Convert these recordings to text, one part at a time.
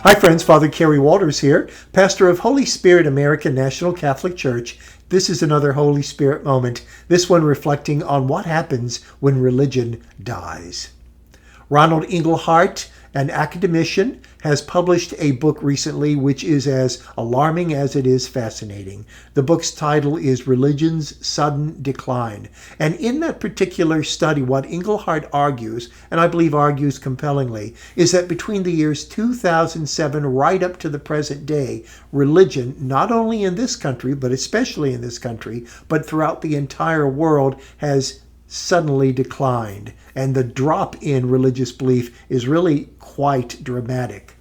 Hi friends, Father Kerry Walters here, pastor of Holy Spirit American National Catholic Church. This is another Holy Spirit moment, this one reflecting on what happens when religion dies. Ronald Inglehart, an academician, has published a book recently which is as alarming as it is fascinating. The book's title is Religion's Sudden Decline. And in that particular study, what Inglehart argues, and I believe argues compellingly, is that between the years 2007 right up to the present day, religion, not only in this country, but especially in this country, but throughout the entire world, has suddenly declined, and the drop in religious belief is really quite dramatic.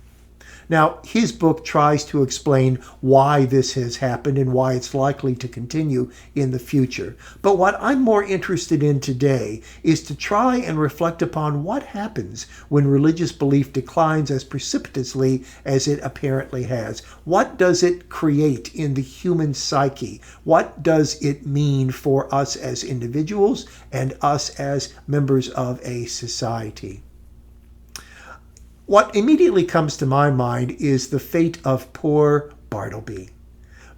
Now, his book tries to explain why this has happened and why it's likely to continue in the future. But what I'm more interested in today is to try and reflect upon what happens when religious belief declines as precipitously as it apparently has. What does it create in the human psyche? What does it mean for us as individuals and us as members of a society? What immediately comes to my mind is the fate of poor Bartleby.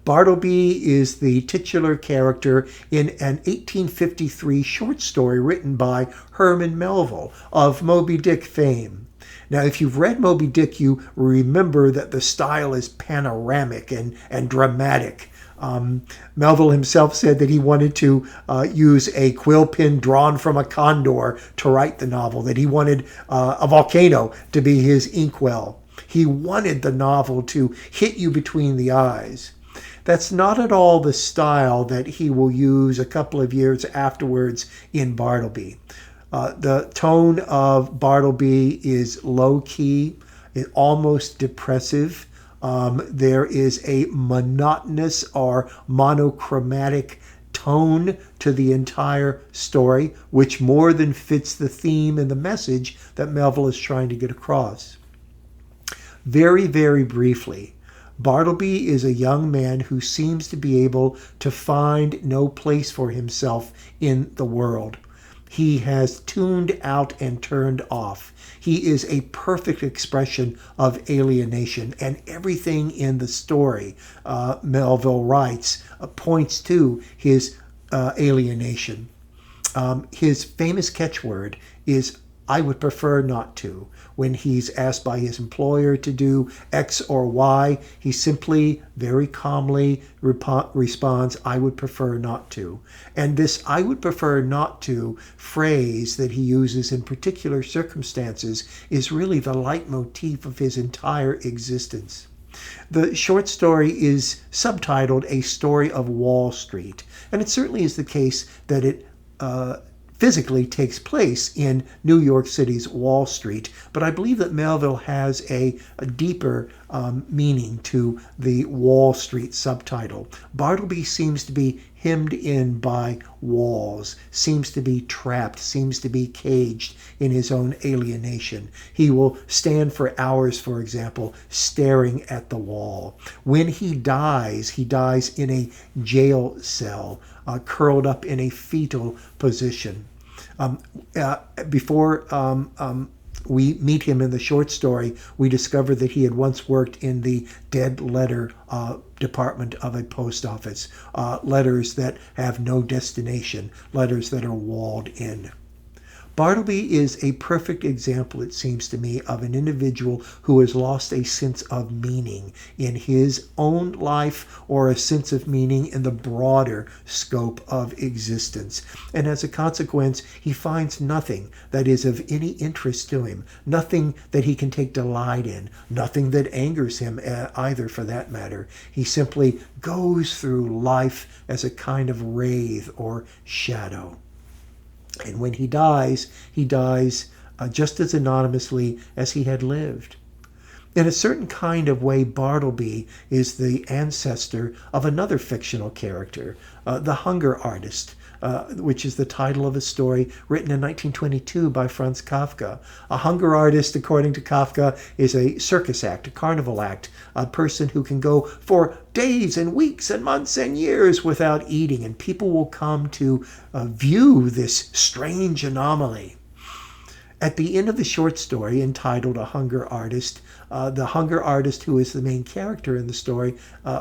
Bartleby is the titular character in an 1853 short story written by Herman Melville of Moby Dick fame. Now, if you've read Moby Dick, you remember that the style is panoramic and dramatic. Melville himself said that he wanted to use a quill pen drawn from a condor to write the novel, that he wanted a volcano to be his inkwell. He wanted the novel to hit you between the eyes. That's not at all the style that he will use a couple of years afterwards in Bartleby. The tone of Bartleby is low-key, almost depressive. There is a monotonous or monochromatic tone to the entire story, which more than fits the theme and the message that Melville is trying to get across. Very, very briefly, Bartleby is a young man who seems to be able to find no place for himself in the world. He has tuned out and turned off. He is a perfect expression of alienation, and everything in the story, Melville writes, points to his alienation. His famous catchword is, "I would prefer not to." When he's asked by his employer to do X or Y, he simply, very calmly responds, "I would prefer not to." And this "I would prefer not to" phrase that he uses in particular circumstances is really the leitmotif of his entire existence. The short story is subtitled A Story of Wall Street, and it certainly is the case that it physically takes place in New York City's Wall Street, but I believe that Melville has a deeper meaning to the Wall Street subtitle. Bartleby seems to be hemmed in by walls, seems to be trapped, seems to be caged in his own alienation. He will stand for hours, for example, staring at the wall. When he dies in a jail cell, curled up in a fetal position. Before we meet him in the short story, we discover that he had once worked in the dead letter department of a post office. Letters that have no destination, letters that are walled in. Bartleby is a perfect example, it seems to me, of an individual who has lost a sense of meaning in his own life or a sense of meaning in the broader scope of existence. And as a consequence, he finds nothing that is of any interest to him, nothing that he can take delight in, nothing that angers him either for that matter. He simply goes through life as a kind of wraith or shadow. And when he dies just as anonymously as he had lived. In a certain kind of way, Bartleby is the ancestor of another fictional character, the Hunger Artist, which is the title of a story written in 1922 by Franz Kafka. A hunger artist, according to Kafka, is a circus act, a carnival act, a person who can go for days and weeks and months and years without eating, and people will come to view this strange anomaly. At the end of the short story entitled A Hunger Artist, the hunger artist, who is the main character in the story,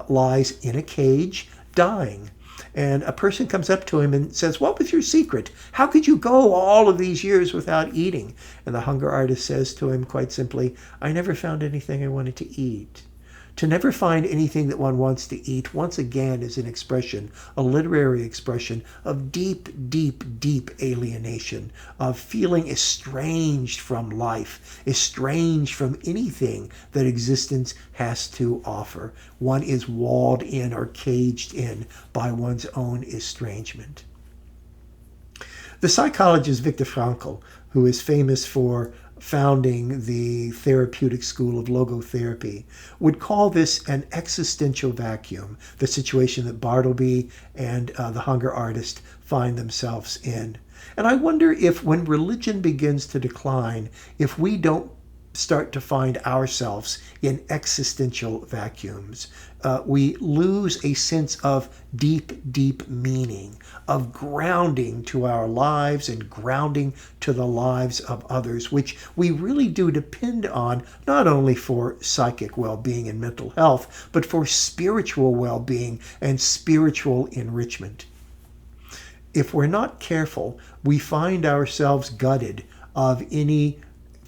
lies in a cage dying. And a person comes up to him and says, "What was your secret? How could you go all of these years without eating?" And the hunger artist says to him quite simply, "I never found anything I wanted to eat." To never find anything that one wants to eat, once again, is an expression, a literary expression of deep, deep, deep alienation, of feeling estranged from life, estranged from anything that existence has to offer. One is walled in or caged in by one's own estrangement. The psychologist Victor Frankl, who is famous for founding the therapeutic school of logotherapy, would call this an existential vacuum, the situation that Bartleby and the hunger artist find themselves in. And I wonder if when religion begins to decline, if we don't start to find ourselves in existential vacuums, we lose a sense of deep, deep meaning, of grounding to our lives and grounding to the lives of others, which we really do depend on, not only for psychic well-being and mental health, but for spiritual well-being and spiritual enrichment. If we're not careful, we find ourselves gutted of any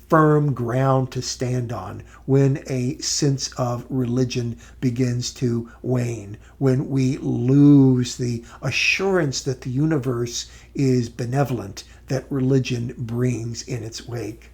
firm ground to stand on when a sense of religion begins to wane, when we lose the assurance that the universe is benevolent, that religion brings in its wake.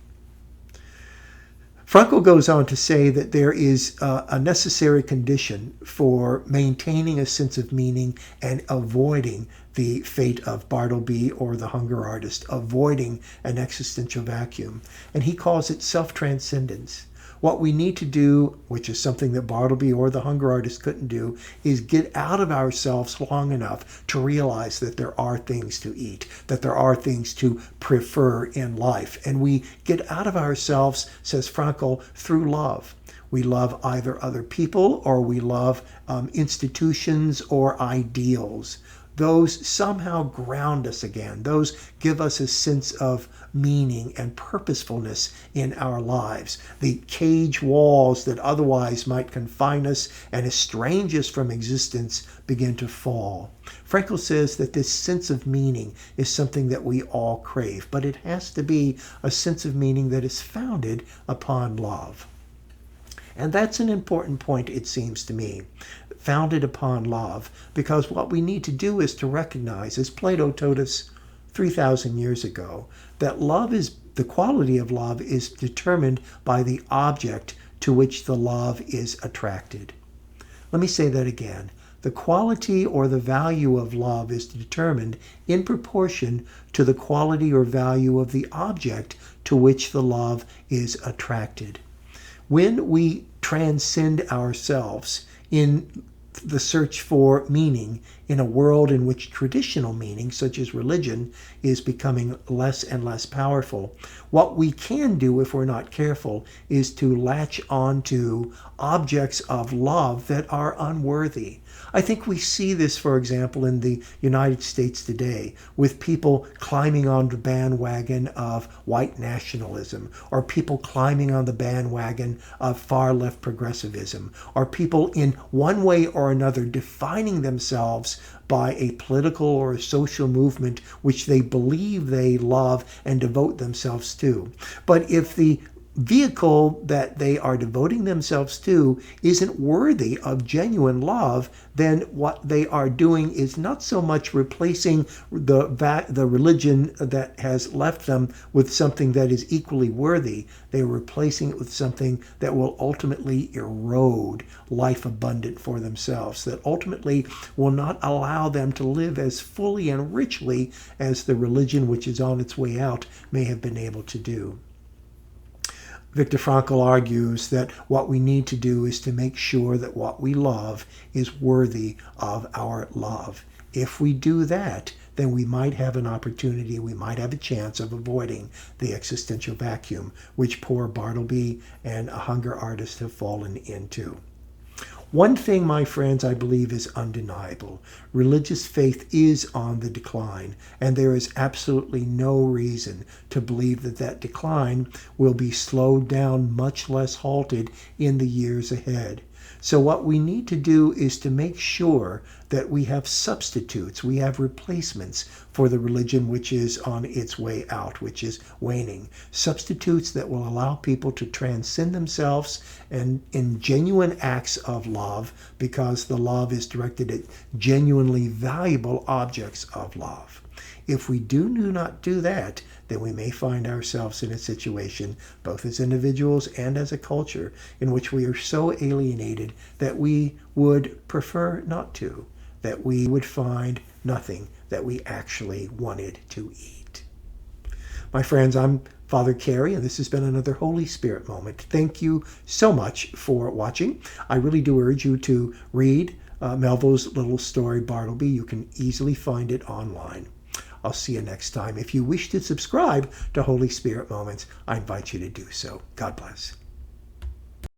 Frankl goes on to say that there is a necessary condition for maintaining a sense of meaning and avoiding the fate of Bartleby or the hunger artist, avoiding an existential vacuum. And he calls it self-transcendence. What we need to do, which is something that Bartleby or the hunger artist couldn't do, is get out of ourselves long enough to realize that there are things to eat, that there are things to prefer in life. And we get out of ourselves, says Frankl, through love. We love either other people or we love institutions or ideals. Those somehow ground us again. Those give us a sense of meaning and purposefulness in our lives. The cage walls that otherwise might confine us and estrange us from existence begin to fall. Frankl says that this sense of meaning is something that we all crave, but it has to be a sense of meaning that is founded upon love. And that's an important point, it seems to me, founded upon love, because what we need to do is to recognize, as Plato told us 3,000 years ago, that the quality of love is determined by the object to which the love is attracted. Let me say that again. The quality or the value of love is determined in proportion to the quality or value of the object to which the love is attracted. When we transcend ourselves in the search for meaning in a world in which traditional meaning, such as religion, is becoming less and less powerful, what we can do if we're not careful is to latch on to objects of love that are unworthy. I think we see this, for example, in the United States today, with people climbing on the bandwagon of white nationalism, or people climbing on the bandwagon of far-left progressivism, or people in one way or another defining themselves by a political or a social movement which they believe they love and devote themselves to. But if the vehicle that they are devoting themselves to isn't worthy of genuine love, then what they are doing is not so much replacing the religion that has left them with something that is equally worthy. They're replacing it with something that will ultimately erode life abundant for themselves, that ultimately will not allow them to live as fully and richly as the religion which is on its way out may have been able to do. Victor Frankl argues that what we need to do is to make sure that what we love is worthy of our love. If we do that, then we might have an opportunity, we might have a chance of avoiding the existential vacuum, which poor Bartleby and a hunger artist have fallen into. One thing, my friends, I believe is undeniable. Religious faith is on the decline, and there is absolutely no reason to believe that that decline will be slowed down, much less halted, in the years ahead. So what we need to do is to make sure that we have substitutes, we have replacements for the religion which is on its way out, which is waning. Substitutes that will allow people to transcend themselves and in genuine acts of love, because the love is directed at genuinely valuable objects of love. If we do not do that, then we may find ourselves in a situation, both as individuals and as a culture, in which we are so alienated that we would prefer not to, that we would find nothing that we actually wanted to eat. My friends, I'm Father Kerry, and this has been another Holy Spirit moment. Thank you so much for watching. I really do urge you to read Melville's little story, Bartleby. You can easily find it online. I'll see you next time. If you wish to subscribe to Holy Spirit Moments, I invite you to do so. God bless.